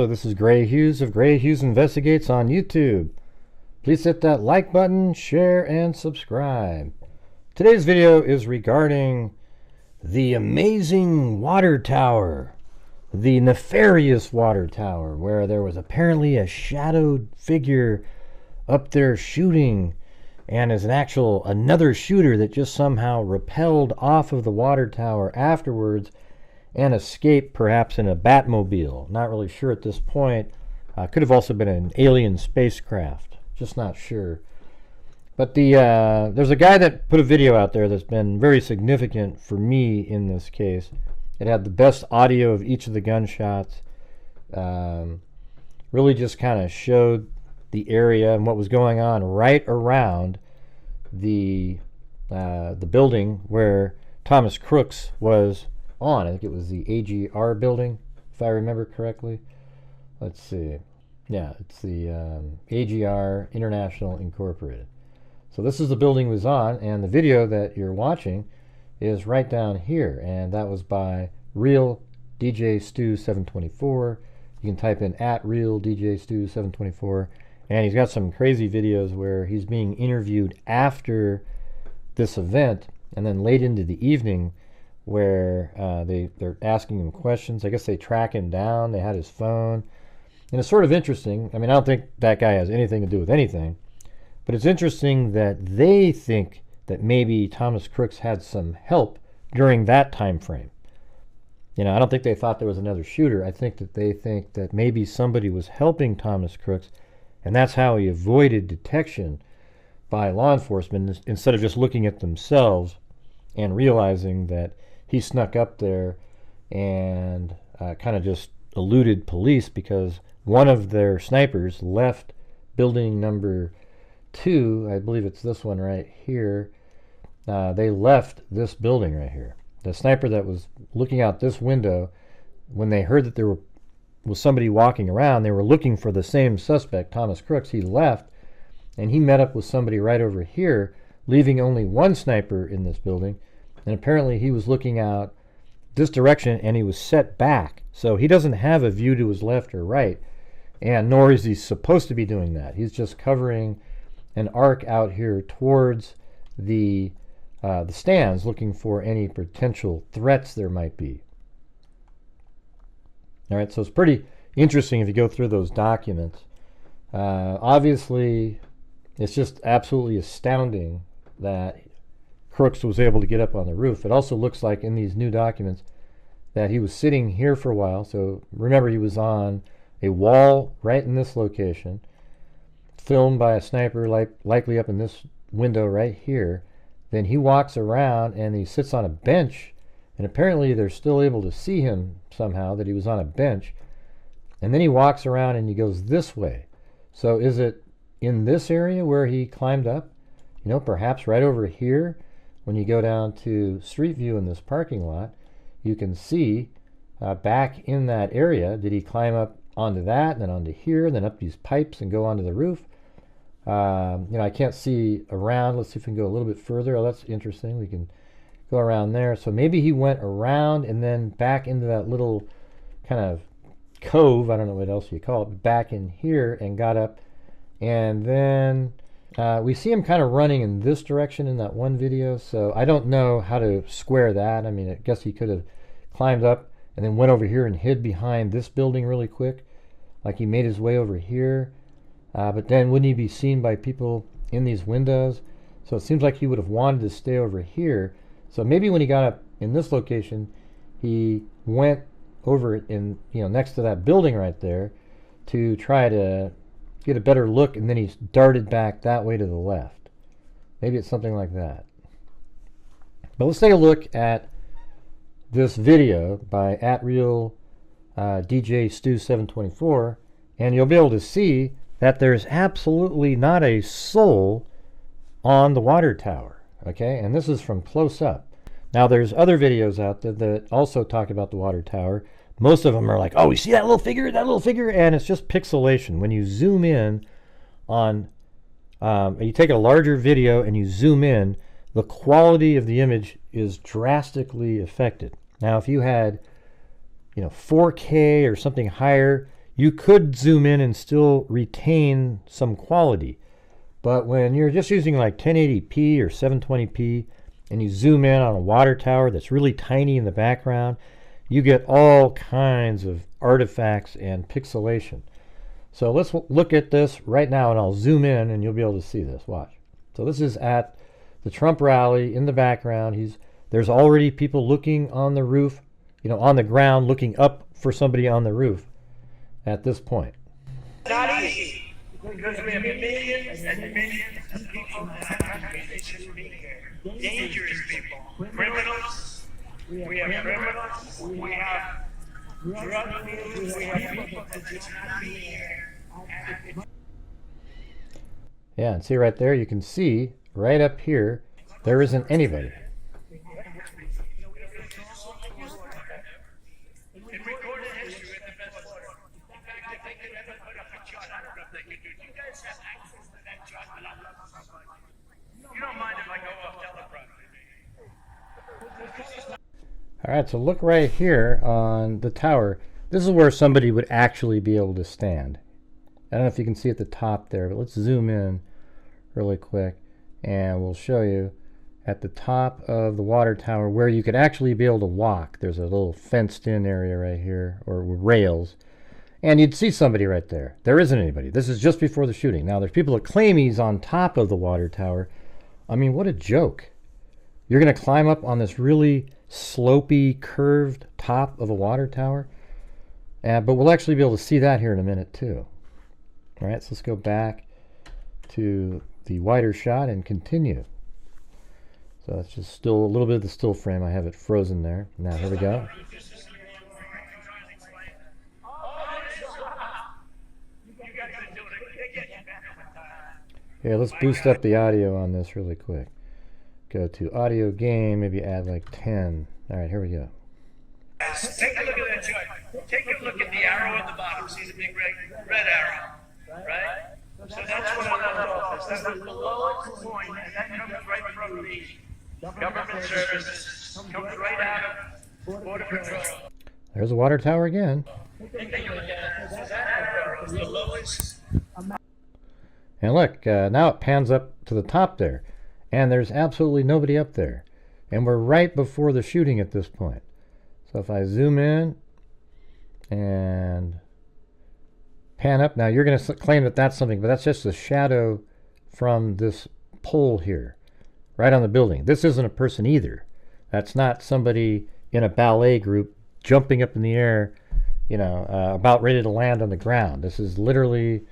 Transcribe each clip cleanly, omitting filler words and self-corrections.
Hello, this is Grant Hughes of Grant Hughes Investigates on YouTube. Please hit that like button, share, and subscribe. Today's video is regarding the amazing water tower, the Nefarious water tower, where there was apparently a shadowed figure up there shooting, and is another shooter that just somehow rappelled off of the water tower afterwards and escaped, perhaps in a Batmobile. Not really sure at this point. Could have also been an alien spacecraft. Just not sure. But there's a guy that put a video out there that's been very significant for me in this case. It had the best audio of each of the gunshots. Really just kind of showed the area and what was going on right around the building where Thomas Crooks was on. I think it was the AGR building, if I remember correctly. Let's see. Yeah, it's the AGR International Incorporated. So this is the building he was on, and the video that you're watching is right down here, and that was by Real DJ Stu 724. You can type in @Real DJ Stu 724, and he's got some crazy videos where he's being interviewed after this event, and then late into the evening, where they're asking him questions. I guess they track him down. They had his phone. And it's sort of interesting. I mean, I don't think that guy has anything to do with anything. But it's interesting that they think that maybe Thomas Crooks had some help during that time frame. You know, I don't think they thought there was another shooter. I think that they think that maybe somebody was helping Thomas Crooks, and that's how he avoided detection by law enforcement instead of just looking at themselves and realizing that he snuck up there and kind of just eluded police because one of their snipers left building number 2. I believe it's this one right here. They left this building right here. The sniper that was looking out this window, when they heard that there was somebody walking around, they were looking for the same suspect, Thomas Crooks. He left, and he met up with somebody right over here, leaving only one sniper in this building. And apparently he was looking out this direction, and he was set back. So he doesn't have a view to his left or right, and nor is he supposed to be doing that. He's just covering an arc out here towards the stands, looking for any potential threats there might be. All right, so it's pretty interesting if you go through those documents. Obviously, it's just absolutely astounding that Crooks was able to get up on the roof. It also looks like in these new documents that he was sitting here for a while. So remember, he was on a wall right in this location, filmed by a sniper likely up in this window right here. Then he walks around and he sits on a bench, and apparently they're still able to see him somehow, that he was on a bench. And then he walks around and he goes this way. So is it in this area where he climbed up? You know, perhaps right over here. When you go down to Street View in this parking lot, you can see back in that area, did he climb up onto that, and then onto here, and then up these pipes and go onto the roof? You know, I can't see around. Let's see if we can go a little bit further. Oh, that's interesting. We can go around there. So maybe he went around and then back into that little kind of cove, I don't know what else you call it, but back in here and got up. And then we see him kind of running in this direction in that one video, so I don't know how to square that. I mean, I guess he could have climbed up and then went over here and hid behind this building really quick, like he made his way over here. But then wouldn't he be seen by people in these windows? So it seems like he would have wanted to stay over here. So maybe when he got up in this location, he went over in, you know, next to that building right there to try to get a better look, and then he darted back that way to the left. Maybe it's something like that. But let's take a look at this video by @Real DJ Stu 724, and you'll be able to see that there's absolutely not a soul on the water tower. Okay, and this is from close up. Now there's other videos out there that also talk about the water tower. Most of them are like, oh, you see that little figure, and it's just pixelation. When you zoom in on, you take a larger video and you zoom in, the quality of the image is drastically affected. Now, if you had, 4K or something higher, you could zoom in and still retain some quality. But when you're just using like 1080p or 720p and you zoom in on a water tower that's really tiny in the background, you get all kinds of artifacts and pixelation. So let's look at this right now, and I'll zoom in and you'll be able to see this. Watch. So this is at the Trump rally in the background. There's already people looking on the roof, on the ground, looking up for somebody on the roof at this point. Not easy. Because we have millions and millions of people that should be here. Dangerous people. Criminals. We have criminals. We have drug dealers. We have people that should not be here. Yeah, and see right there, you can see right up here, there isn't anybody. All right, so look right here on the tower. This is where somebody would actually be able to stand. I don't know if you can see at the top there, but let's zoom in really quick and we'll show you at the top of the water tower where you could actually be able to walk. There's a little fenced in area right here, or rails, and you'd see somebody right there. There isn't anybody. This is just before the shooting. Now there's people that claim he's on top of the water tower. I mean, what a joke. You're going to climb up on this really slopey, curved top of a water tower? But we'll actually be able to see that here in a minute too. All right, so let's go back to the wider shot and continue. So that's just still a little bit of the still frame. I have it frozen there. Now here we go. Here, let's boost up the audio on this really quick. Go to audio gain, maybe add like 10. All right, here we go. Take a look at that chart. Take a look at the arrow at the bottom. See the big red arrow, right? So that's what I'm talking about. That's the lowest point, and that comes right from the government services. Comes right out of Border Patrol. There's a water tower again. Take a look at it. So that arrow is the lowest. And look, now it pans up to the top there. And there's absolutely nobody up there. And we're right before the shooting at this point. So if I zoom in and pan up, now you're going to claim that that's something, but that's just a shadow from this pole here, right on the building. This isn't a person either. That's not somebody in a ballet group jumping up in the air, about ready to land on the ground. This is literally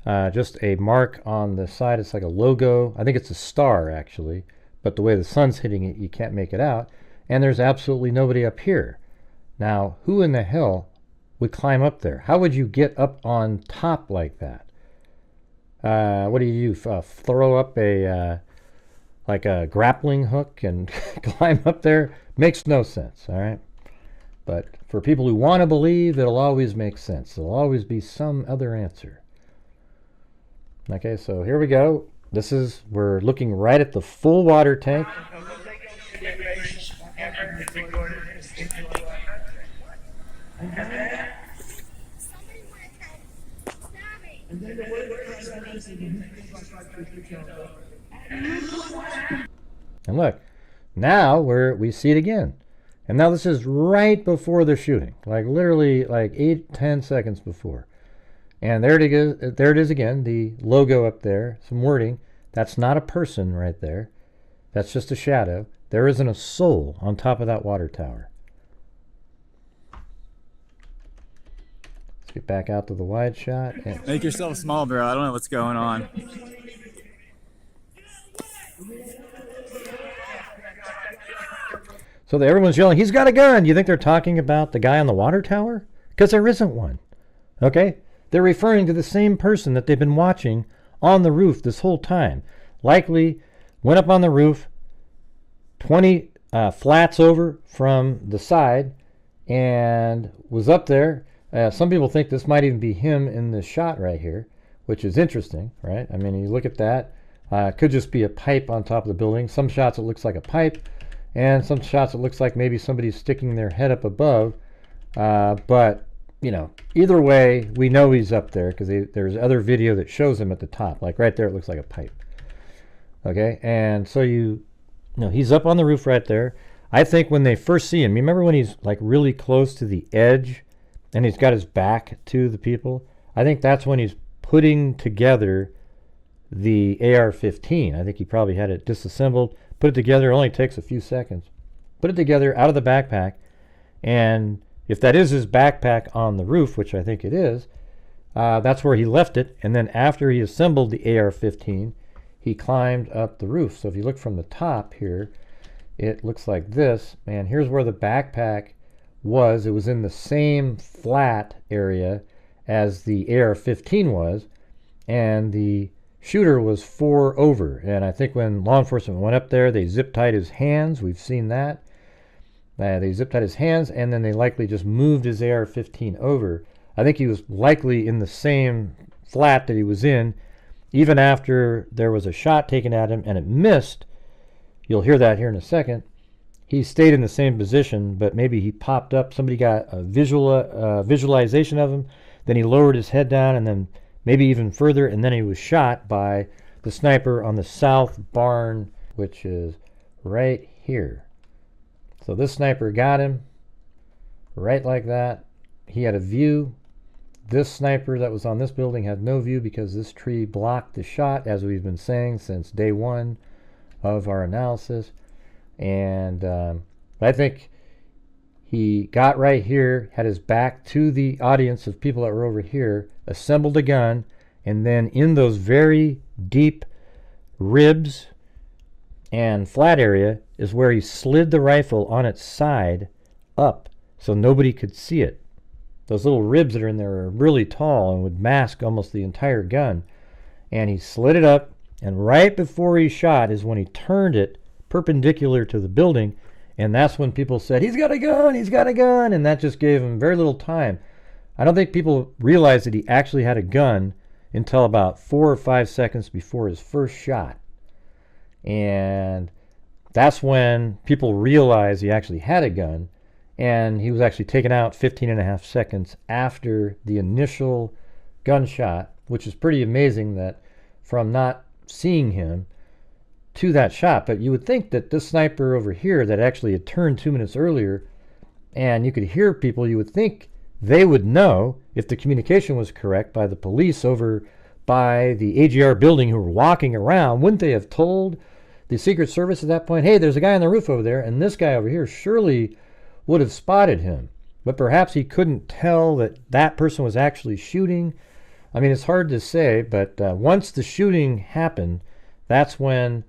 just a mark on the side. It's like a logo. I think it's a star actually, but the way the sun's hitting it, you can't make it out. And there's absolutely nobody up here. Now, who in the hell would climb up there? How would you get up on top like that? What do you do? Throw up like a grappling hook and climb up there? Makes no sense, all right? But for people who want to believe, it'll always make sense. There'll always be some other answer. Okay, so here we go. We're looking right at the full water tank. And look, now we see it again. And now this is right before the shooting, like literally like 8-10 seconds before. And there it is again, the logo up there, some wording. That's not a person right there. That's just a shadow. There isn't a soul on top of that water tower. Let's get back out to the wide shot. Make yourself small, bro. I don't know what's going on. So everyone's yelling, he's got a gun. You think they're talking about the guy on the water tower? Because there isn't one. Okay? They're referring to the same person that they've been watching on the roof this whole time. Likely went up on the roof 20 flats over from the side and was up there. Some people think this might even be him in this shot right here, which is interesting, right? I mean, you look at that. It could just be a pipe on top of the building. Some shots it looks like a pipe, and some shots it looks like maybe somebody's sticking their head up above. But either way, we know he's up there because there's other video that shows him at the top. Like right there, it looks like a pipe. Okay, and so he's up on the roof right there. I think when they first see him, remember when he's like really close to the edge and he's got his back to the people? I think that's when he's putting together the AR-15. I think he probably had it disassembled, put it together. It only takes a few seconds. Put it together out of the backpack, and if that is his backpack on the roof, which I think it is, that's where he left it. And then after he assembled the AR-15, he climbed up the roof. So if you look from the top here, it looks like this. And here's where the backpack was. It was in the same flat area as the AR-15 was, and the shooter was 4 over. And I think when law enforcement went up there, they zip-tied his hands. We've seen that. They zip-tied his hands, and then they likely just moved his AR-15 over. I think he was likely in the same flat that he was in, even after there was a shot taken at him and it missed. You'll hear that here in a second. He stayed in the same position, but maybe he popped up. Somebody got a visualization of him. Then he lowered his head down, and then maybe even further, and then he was shot by the sniper on the south barn, which is right here. So this sniper got him right like that. He had a view. This sniper that was on this building had no view because this tree blocked the shot, as we've been saying since day one of our analysis. And I think he got right here, had his back to the audience of people that were over here, assembled a gun, and then in those very deep ribs and flat area is where he slid the rifle on its side up so nobody could see it. Those little ribs that are in there are really tall and would mask almost the entire gun. And he slid it up, and right before he shot is when he turned it perpendicular to the building, and that's when people said, he's got a gun, he's got a gun, and that just gave him very little time. I don't think people realized that he actually had a gun until about 4 or 5 seconds before his first shot. And that's when people realized he actually had a gun, and he was actually taken out 15.5 seconds after the initial gunshot, which is pretty amazing that from not seeing him to that shot. But you would think that this sniper over here that actually had turned 2 minutes earlier, and you could hear people, you would think they would know if the communication was correct by the police over by the AGR building who were walking around. Wouldn't they have told the Secret Service at that point, hey, there's a guy on the roof over there, and this guy over here surely would have spotted him? But perhaps he couldn't tell that that person was actually shooting. I mean, it's hard to say, but once the shooting happened, that's when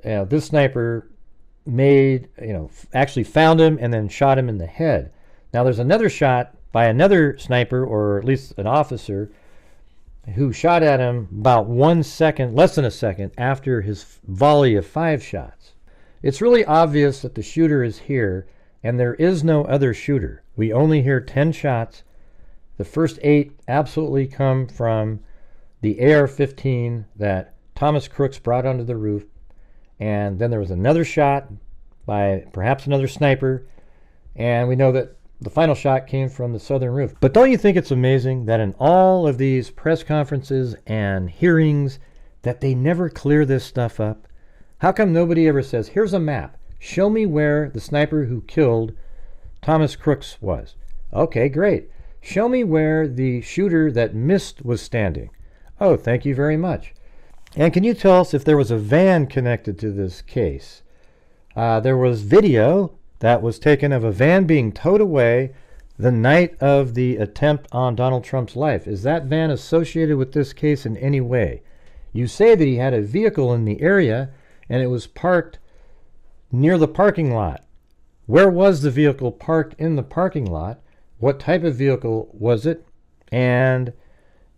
this sniper actually found him and then shot him in the head. Now, there's another shot by another sniper, or at least an officer, who shot at him about 1 second, less than a second, after his volley of 5 shots. It's really obvious that the shooter is here, and there is no other shooter. We only hear 10 shots. The first 8 absolutely come from the AR-15 that Thomas Crooks brought onto the roof, and then there was another shot by perhaps another sniper, and we know that the final shot came from the southern roof. But don't you think it's amazing that in all of these press conferences and hearings that they never clear this stuff up? How come nobody ever says, here's a map, show me where the sniper who killed Thomas Crooks was? Okay, great. Show me where the shooter that missed was standing. Oh, thank you very much. And can you tell us if there was a van connected to this case? There was video that was taken of a van being towed away the night of the attempt on Donald Trump's life. Is that van associated with this case in any way? You say that he had a vehicle in the area and it was parked near the parking lot. Where was the vehicle parked in the parking lot? What type of vehicle was it? And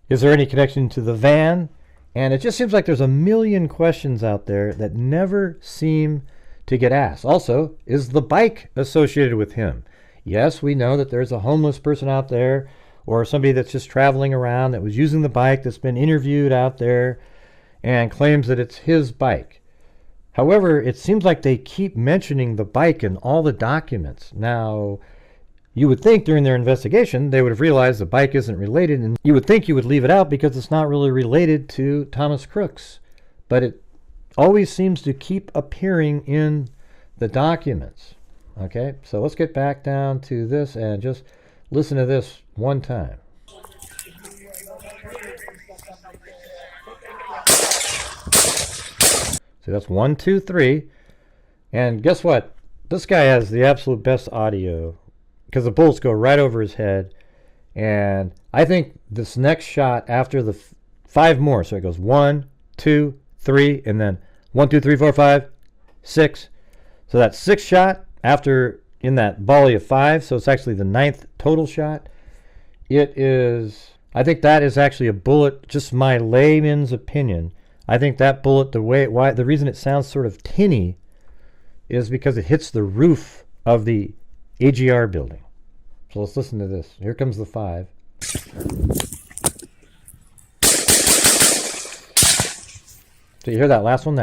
is there any connection to the van? And it just seems like there's a million questions out there that never seem to get asked. Also, is the bike associated with him? Yes, we know that there's a homeless person out there or somebody that's just traveling around that was using the bike that's been interviewed out there and claims that it's his bike. However, it seems like they keep mentioning the bike in all the documents. Now, You would think during their investigation they would have realized the bike isn't related, and you would think you would leave it out because it's not really related to Thomas Crooks. But it always seems to keep appearing in the documents. Okay, so let's get back down to this and just listen to this one time. So that's 1, 2, 3. And guess what? This guy has the absolute best audio because the bullets go right over his head. And I think this next shot after the 5 more, so it goes 1, 2, 3, and then 1, 2, 3, 4, 5, 6. So that 6th shot after in that volley of 5, so it's actually the 9th total shot. It is, I think that is actually a bullet, just my layman's opinion. I think that bullet, the reason it sounds sort of tinny is because it hits the roof of the AGR building. So let's listen to this. Here comes the 5. So you hear that last one?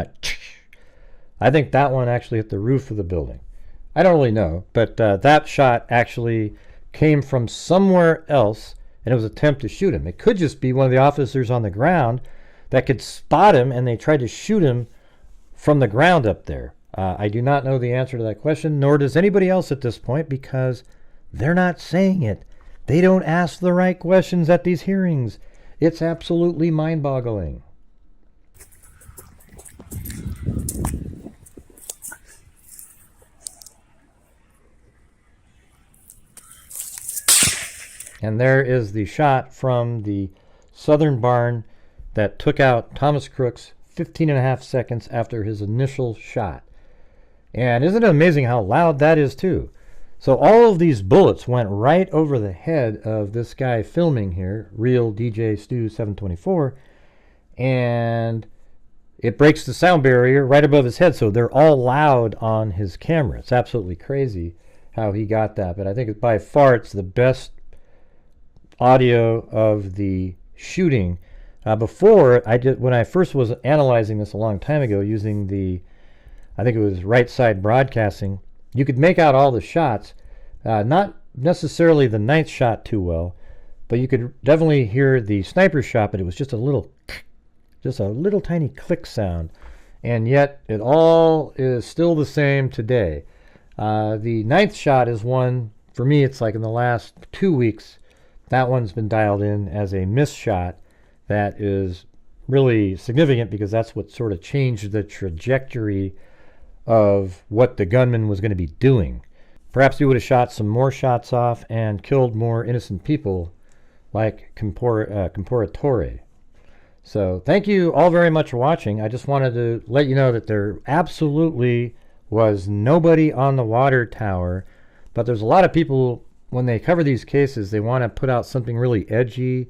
I think that one actually hit the roof of the building. I don't really know, but that shot actually came from somewhere else, and it was an attempt to shoot him. It could just be one of the officers on the ground that could spot him, and they tried to shoot him from the ground up there. I do not know the answer to that question, nor does anybody else at this point, because they're not saying it. They don't ask the right questions at these hearings. It's absolutely mind-boggling. And there is the shot from the southern barn that took out Thomas Crooks 15.5 seconds after his initial shot. And isn't it amazing how loud that is too? So all of these bullets went right over the head of this guy filming here, real DJ Stu 724, and it breaks the sound barrier right above his head, so they're all loud on his camera. It's absolutely crazy how he got that, but I think by far it's the best audio of the shooting. Before, when I first was analyzing this a long time ago using the, I think it was right side broadcasting, you could make out all the shots, not necessarily the 9th shot too well, but you could definitely hear the sniper shot, but it was just a little tiny click sound, and yet it all is still the same today. The 9th shot is one, for me it's like in the last 2 weeks, that one's been dialed in as a miss shot. That is really significant because that's what sort of changed the trajectory of what the gunman was going to be doing. Perhaps he would have shot some more shots off and killed more innocent people like Comparatore. So thank you all very much for watching. I just wanted to let you know that there absolutely was nobody on the water tower, but there's a lot of people, when they cover these cases, they want to put out something really edgy,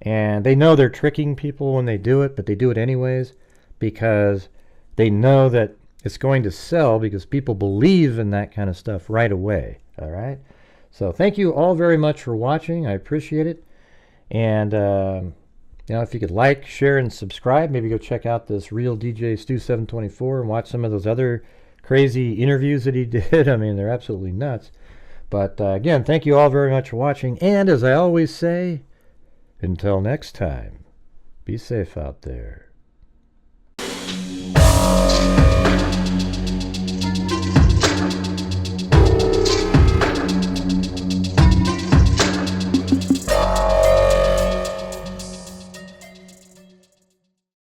and they know they're tricking people when they do it, but they do it anyways because they know that it's going to sell because people believe in that kind of stuff right away. All right? So thank you all very much for watching. I appreciate it. And, if you could like, share, and subscribe, maybe go check out this Real DJ Stu 724 and watch some of those other crazy interviews that he did. I mean, they're absolutely nuts. But again, thank you all very much for watching. And as I always say, until next time, be safe out there.